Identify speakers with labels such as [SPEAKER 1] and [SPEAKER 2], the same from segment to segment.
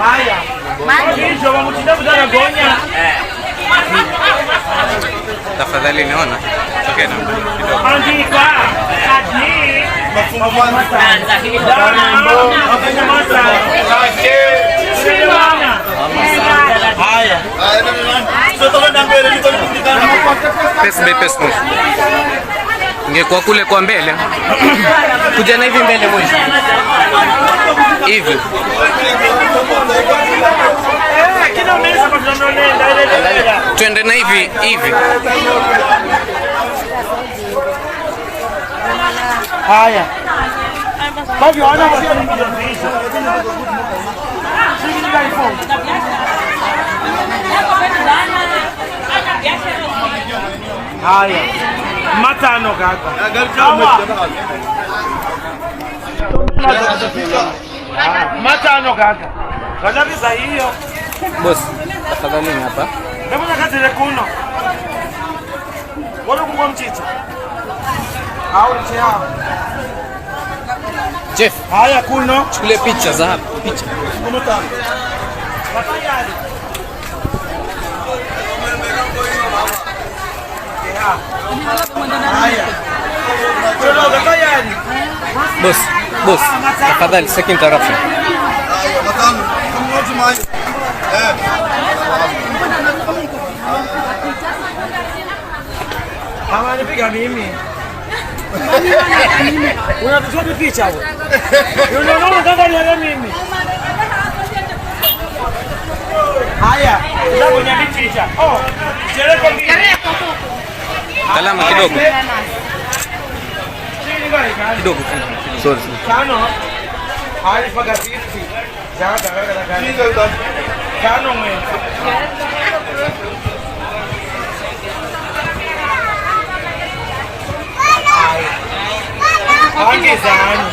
[SPEAKER 1] Haya. Hicho wamutinda kudana gonya.
[SPEAKER 2] Tafadhali niona. Tokea na kidogo.
[SPEAKER 1] Andika. Kadi. Mafungo kwanza. Haya.
[SPEAKER 2] Pesa. Ingekuwa kule kwa mbele. Kuja na hivi mbele mwisho. Hivi. Twende na hivi.
[SPEAKER 1] Haya. Bavyo ana haya. Matano kaka. Matano kaka. Kabisa hiyo.
[SPEAKER 2] Boss, tafadhali hapa.
[SPEAKER 1] Hebu nakatile kuno. Wala kumwa mchicha. Au chao.
[SPEAKER 2] Jeff,
[SPEAKER 1] haya kuno.
[SPEAKER 2] Chukule picha za hapa. Picha.
[SPEAKER 1] Kuno tano. Tafadhali.
[SPEAKER 2] Boss, tafadhali, second interruption.
[SPEAKER 1] Kama nipiga mimi. Unatuchukua picha hapo. Unaona kama ni mimi. Haya, ndio kwenye picha. Oh, chereko mimi.
[SPEAKER 2] Kalama kidogo. Kidogo. Sorry.
[SPEAKER 1] Kano. Hali paka sisi. Jaga. Kano mwe. Ange sana.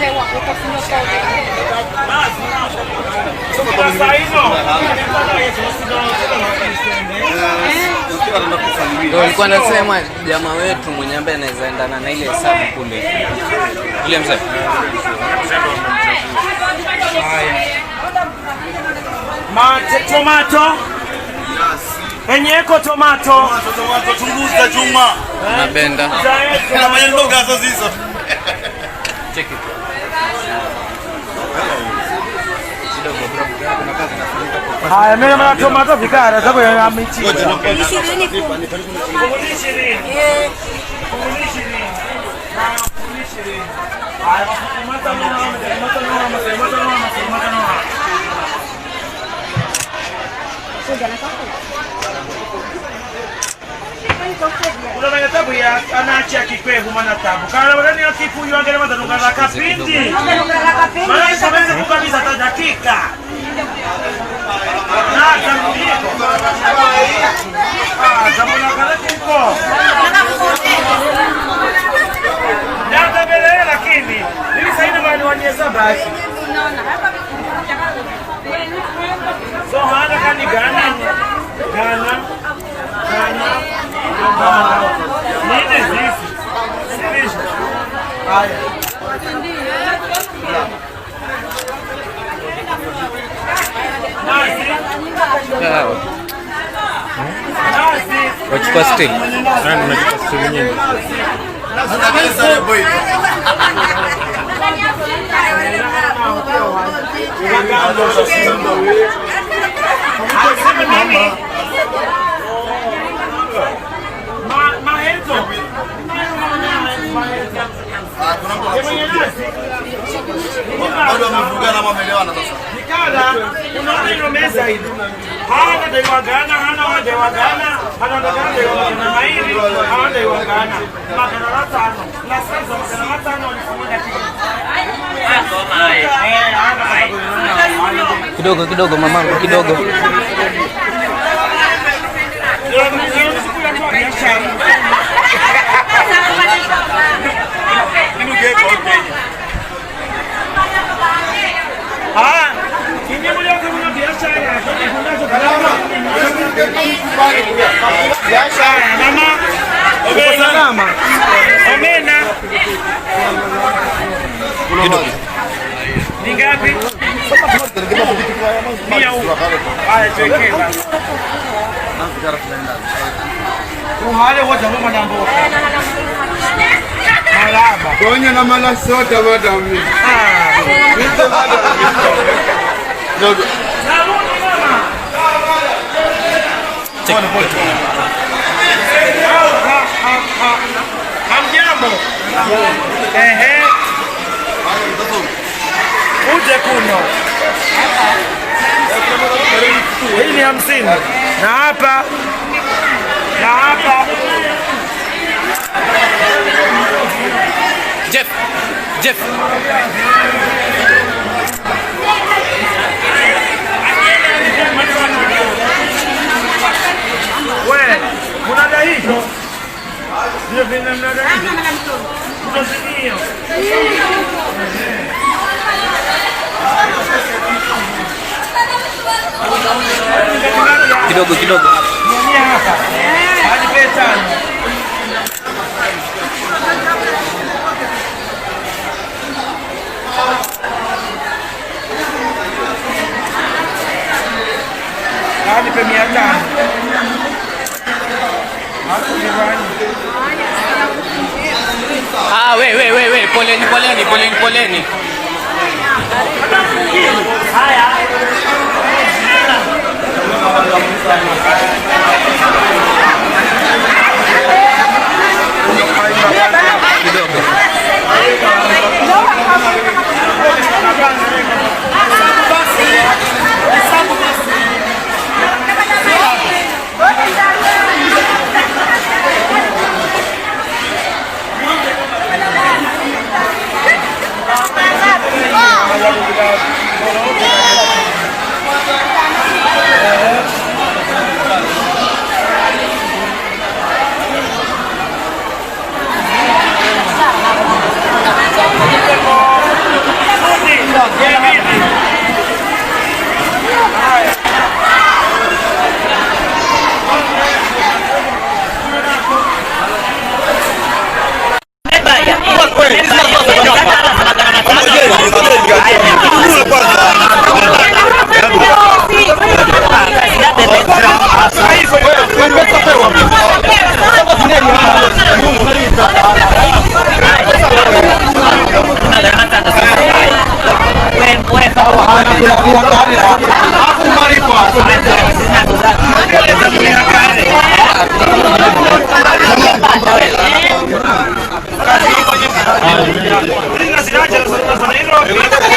[SPEAKER 2] Nilikuwa nasema jamaa wetu mwenye ambaye anaweza endana na ile hesabu kule. Ile mzee.
[SPEAKER 1] Tomato. Enyeko tomato.
[SPEAKER 3] Chunguza chuma.
[SPEAKER 2] Napenda.
[SPEAKER 3] Na mwenye mboga hizo.
[SPEAKER 2] Check it.
[SPEAKER 1] Haya, mimi na tomato vikara sababu ya michi. Kuna mwenye tabu ya anaachia kikwevu maana tabu. Kana wale ni kikuyu angele matanunga na kapindi. Maana sabende kukamiza hata dakika. Na tamliko. Zamona kale kiko. Ndio mbele lakini hivi sasa ina maana wanyesa basi. So hana kani gana. Nini hizi? Silisha. Haya.
[SPEAKER 2] Wachukua still.
[SPEAKER 1] Nimechukua still nyingi.
[SPEAKER 3] Bado wamevurugana ama wameelewana sasa?
[SPEAKER 1] Nikala unaona ile meza hii. Hana daiwagana, hana wadaiwagana, hana daiwagana maili, hana daiwagana. Magana tano. Na sasa magana tano walifunga kitu.
[SPEAKER 2] Kidogo mamangu kidogo.
[SPEAKER 1] Mama, omena. Ni ngapi? Mia huko. Haya tuwekee basi. Uhale wote mama na mboga. Maraba.
[SPEAKER 4] Konya na mala soda madam. Dogo.
[SPEAKER 1] Hamjambo. Ehe. Uje kuno. Hii ni 50. Na hapa. Na hapa.
[SPEAKER 2] Jeff.
[SPEAKER 1] Wewe, unada hiyo? Ndio vile mnada hiyo. Ndio.
[SPEAKER 2] Kidogo.
[SPEAKER 1] Mimi hapa. Hadi pesa. Hadi pe 500.
[SPEAKER 2] We, poleni.
[SPEAKER 1] Haya. Gracias.